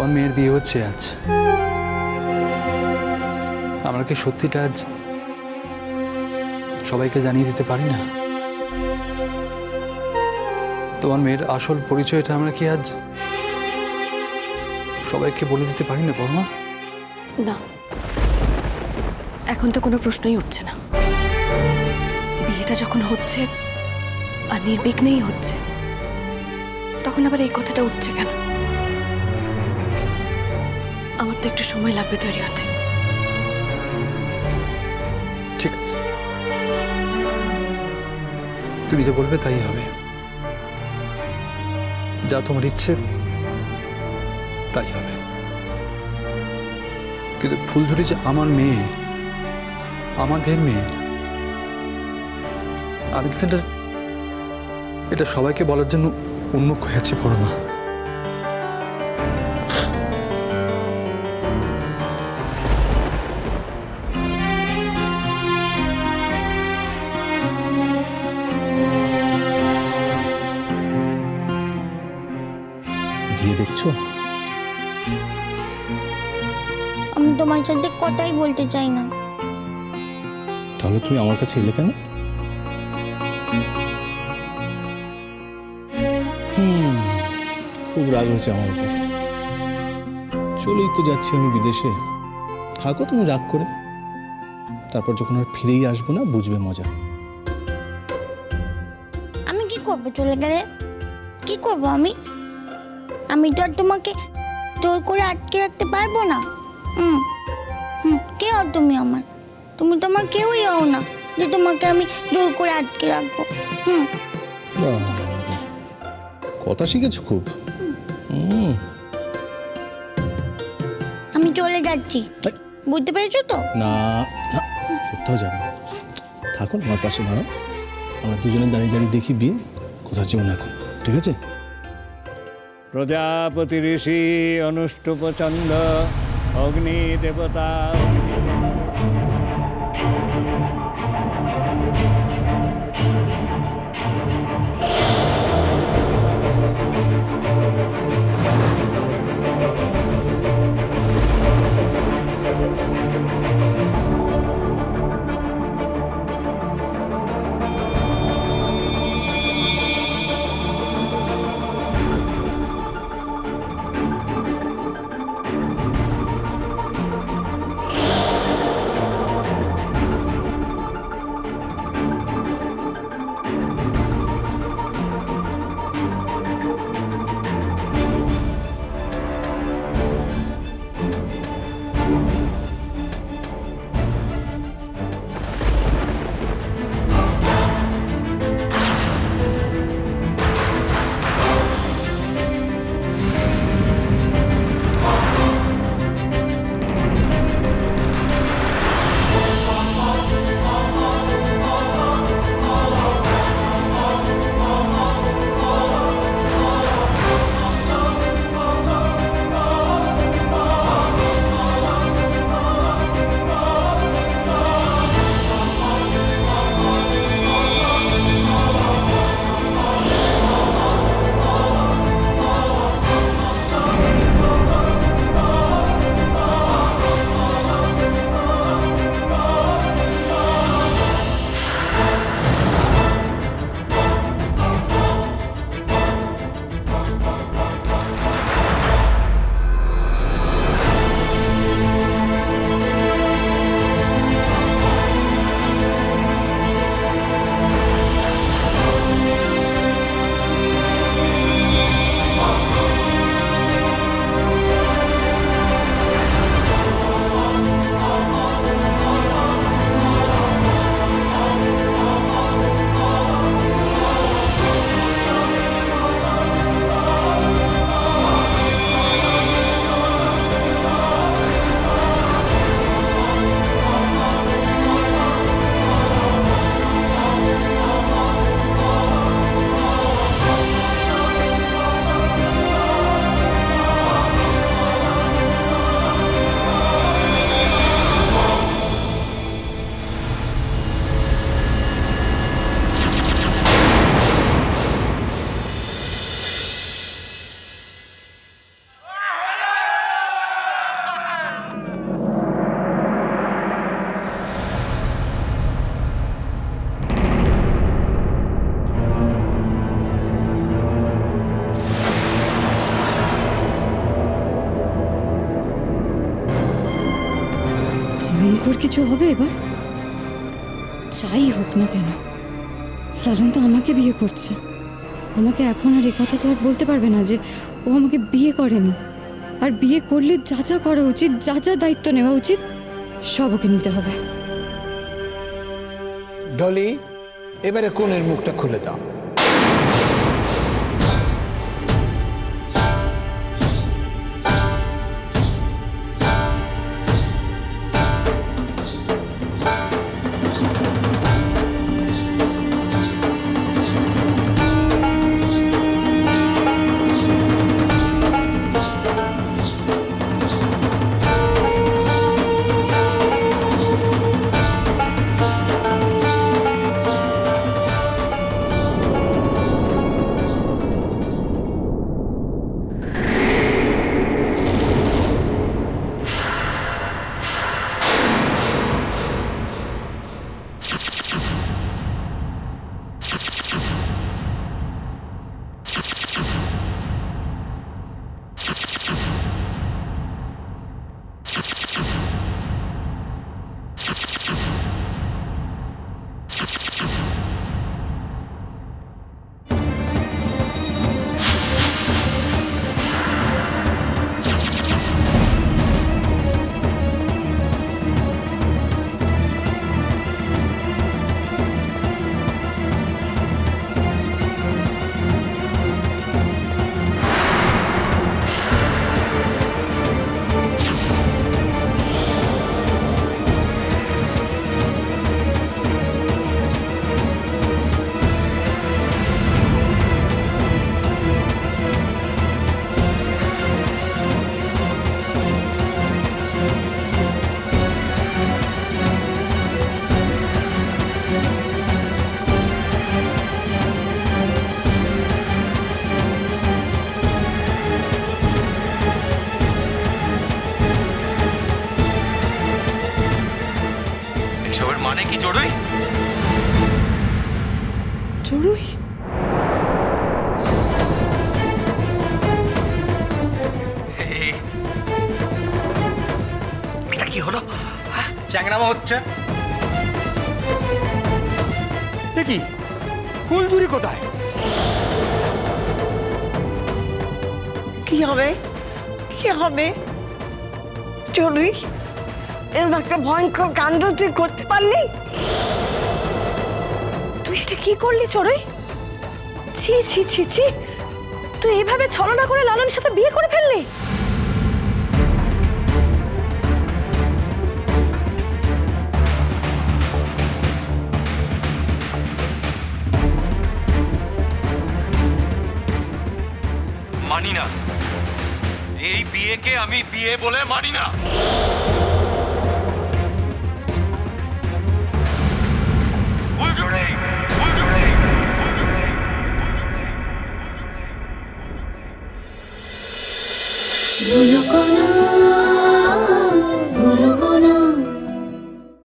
আমার মেয়ের বিয়ে হচ্ছে আজ। আমরা কি সত্যিটা আজ সবাইকে জানিয়ে দিতে পারি না? তোমার মেয়ের আসল পরিচয়টা আমরা কি আজ সবাইকে বলে দিতে পারি না বর্মা? না, এখন তো কোনো প্রশ্নই উঠছে না। বিয়েটা যখন হচ্ছে আর নির্বিঘ্নেই হচ্ছে, তখন আবার এই কথাটা উঠছে কেন? আমার তো একটু সময় লাগবে তৈরি হতে। ঠিক আছে, তুমি যা বলবে তাই হবে। যা তোমার ইচ্ছে তাই হবে। কিন্তু ফুলঝুরি যে আমার মেয়ে, আমাদের মেয়ে, আমি কিন্তু এটা সবাইকে বলার জন্য উন্মুখ হয়েছে বড়মা। বিয়ে দেখছো? আমি তোমার সাথে কথাই বলতে চাই না। তাহলে তুমি আমার কাছে এলে কেন? খুব রাগ হয়েছে আমার উপর। চলেই তো যাচ্ছি আমি বিদেশে, থাকো তুমি রাগ করে। তারপর যখন আর ফিরেই আসবো না, বুঝবে মজা। আমি কি করব চলে গেলে? কি করব আমি? আমি তো আর তোমাকে জোর করে আটকে রাখতে পারবো না। হুম হুম কে হও তুমি আমার? তুমি তো আমার কেউই হও না যে তোমাকে আমি জোর করে আটকে রাখবো। বাহ, কথা শিখেছো খুব। আমি চলে যাচ্ছি, এই, বুঝতে পেরেছো তো? না না, কোথাও যাবে না। থাকো আমার পাশে, দাঁড়াও। আমরা দুজনে দাঁড়িয়ে দাঁড়িয়ে দেখি বিয়ে। কোথাও যেও না এখন, ঠিক আছে? প্রজাপতি ঋষি অনুষ্টুপ চন্দ অগ্নি দেবতা লালুর কিছু হবে এবার? যাই হোক না কেন, লালন তো আমাকে বিয়ে করছে। আমাকে এখন আর কথা তো আর বলতে পারবে না যে ও আমাকে বিয়ে করেনি। আর বিয়ে করলে যা যা করা উচিত, যা যা দায়িত্ব নেওয়া উচিত, সব ওকে নিতে হবে। ডলি, এবারে কোণের মুখটা খুলে দাও। এসবের মানে কি জড়ই? চড়ুই? এটা কি হলো? চ্যাংরামা হচ্ছে দেখি ফুলঝুরি কোথায়? কি হবে, কি হবে? চড়ুই, এরকম একটা ভয়ঙ্কর কাণ্ড তুই করতে পারলি? তুই এটা কি করলি চড়ুই? ছি ছি ছি ছি, তুই এইভাবে ছলনা করে লালনের সাথে বিয়ে করে ফেললি? মানি না, এই বিয়েকে আমি বিয়ে বলে মানি না। ফুলঝুরি, ফুলঝুরি, ফুলঝুরি, ফুলঝুরি, ফুলঝুরি। বলো কোন